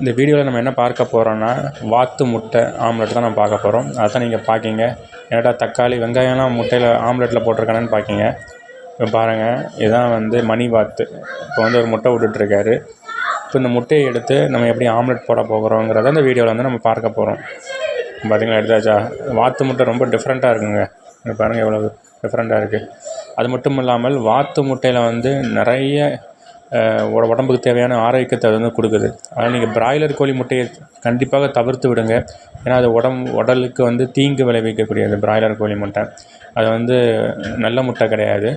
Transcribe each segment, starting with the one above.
இந்த வீடியோவில் நம்ம என்ன பார்க்க போகிறோன்னா வாத்து முட்டை ஆம்லெட் தான் நம்ம பார்க்க போகிறோம். அதான் நீங்கள் பார்க்கிங்க. என்னடா தக்காளி வெங்காயம்லாம் முட்டையில் ஆம்லெட்டில் போட்டிருக்கானேன்னு பார்க்கிங்க. இப்போ பாருங்கள், இதுதான் வந்து மணி வாத்து. இப்போ வந்து ஒரு முட்டை விட்டுட்ருக்காரு. இப்போ இந்த முட்டையை எடுத்து நம்ம எப்படி ஆம்லெட் போட போகிறோங்கிறத இந்த வீடியோவில் வந்து நம்ம பார்க்க போகிறோம். பார்த்திங்களா, எடுத்தாச்சா? வாத்து முட்டை ரொம்ப டிஃப்ரெண்ட்டாக இருக்குங்க. இங்கே பாருங்கள் எவ்வளோ டிஃப்ரெண்ட்டாக இருக்குது. அது மட்டும் இல்லாமல் வாத்து முட்டையில் வந்து நிறைய உடம்புக்கு தேவையான ஆரோக்கியத்தை வந்து கொடுக்குது. அதனால் நீங்கள் பிராய்லர் கோழி முட்டையை கண்டிப்பாக தவிர்த்து விடுங்க. ஏன்னா அது உடலுக்கு வந்து தீங்கு விளைவிக்கக்கூடியது பிராய்லர் கோழி முட்டை. அது வந்து நல்ல முட்டை கிடையாது.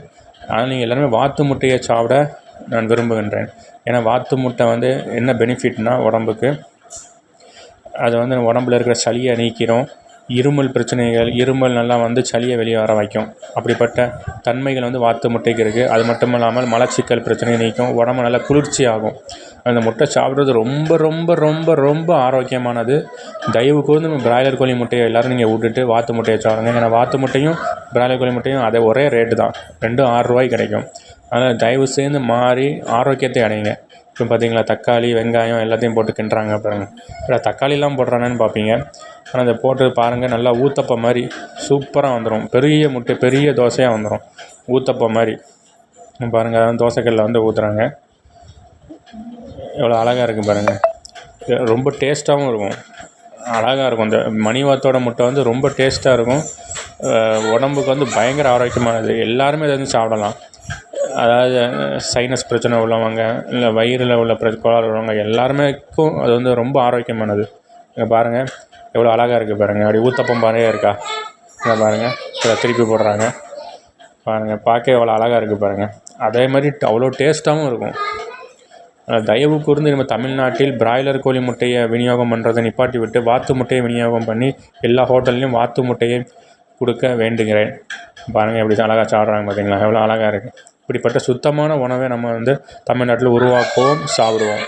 அதனால் நீங்கள் எல்லாருமே வாத்து முட்டையை சாப்பிட நான் விரும்புகின்றேன். ஏன்னா வாத்து முட்டை வந்து என்ன பெனிஃபிட்னால் உடம்புக்கு அது வந்து உடம்புல இருக்கிற சளியை நீக்கிறோம். இருமல் பிரச்சனைகள், இருமல் நல்லா வந்து சளியை வெளியே வர வைக்கும். அப்படிப்பட்ட தன்மைகள் வந்து வாத்து முட்டைக்கு இருக்குது. அது மட்டும் இல்லாமல் மலச்சிக்கல் பிரச்சனையை நீக்கும். உடம்பு நல்லா குளிர்ச்சி ஆகும். அந்த முட்டை சாப்பிட்றது ரொம்ப ரொம்ப ரொம்ப ரொம்ப ஆரோக்கியமானது. தயவு கூர்ந்து நம்ம பிராய்லர் கோழி முட்டையை எல்லோரும் நீங்கள் விட்டுட்டு வாத்து முட்டையை சாப்பிடுங்க. ஏன்னா வாத்து முட்டையும் பிராய்லர் கோழி முட்டையும் அதே ஒரே ரேட்டு தான். ரெண்டும் ₹6 கிடைக்கும். அதனால் தயவு செய்து மாறி ஆரோக்கியத்தை அடையுங்க. இப்போ பார்த்தீங்களா, தக்காளி வெங்காயம் எல்லாத்தையும் போட்டு கிண்டுறாங்க பாருங்கள். இல்லை தக்காளிலாம் போடுறானேன்னு பார்ப்பீங்க. ஆனால் அதை போட்டு பாருங்கள், நல்லா ஊத்தப்பம் மாதிரி சூப்பராக வந்துடும். பெரிய முட்டை பெரிய தோசையாக வந்துடும், ஊத்தப்பம் மாதிரி. பாருங்கள், அதான் தோசைக்கல்லில் வந்து ஊற்றுறாங்க. எவ்வளோ அழகாக இருக்குது பாருங்கள். ரொம்ப டேஸ்ட்டாகவும் இருக்கும், அழகாக இருக்கும். இந்த மணி வாத்தோட முட்டை வந்து ரொம்ப டேஸ்ட்டாக இருக்கும். உடம்புக்கு வந்து பயங்கர ஆரோக்கியமானது. எல்லாருமே இதை வந்து சாப்பிடலாம். அதாவது சைனஸ் பிரச்சனை உள்ளவங்க, இல்லை வயிறில் உள்ள கோளாறு உள்ளவங்க எல்லாருமேக்கும் அது வந்து ரொம்ப ஆரோக்கியமானது. இங்கே பாருங்கள் எவ்வளோ அழகாக இருக்குது பாருங்கள். அப்படி ஊத்தப்பம் பாருங்க இருக்கா. இங்கே பாருங்கள், இதை திருப்பி போடுறாங்க பாருங்கள். பார்க்க எவ்வளோ அழகாக இருக்குது பாருங்கள். அதே மாதிரி அவ்வளோ டேஸ்ட்டாகவும் இருக்கும். தயவு கூர்ந்து நம்ம தமிழ்நாட்டில் பிராய்லர் கோழி முட்டையை விநியோகம் பண்ணுறதை நிப்பாட்டி விட்டு வாத்து முட்டையை விநியோகம் பண்ணி எல்லா ஹோட்டல்லையும் வாத்து முட்டையை கொடுக்க வேண்டுகிறேன். பாருங்கள் எப்படி அழகாக சாப்பிட்றாங்க பார்த்தீங்களா, எவ்வளோ அழகாக இருக்குது. இப்படிப்பட்ட சுத்தமான உணவை நம்ம வந்து தமிழ்நாட்டில் உருவாக்குவோம், சாப்பிடுவோம்.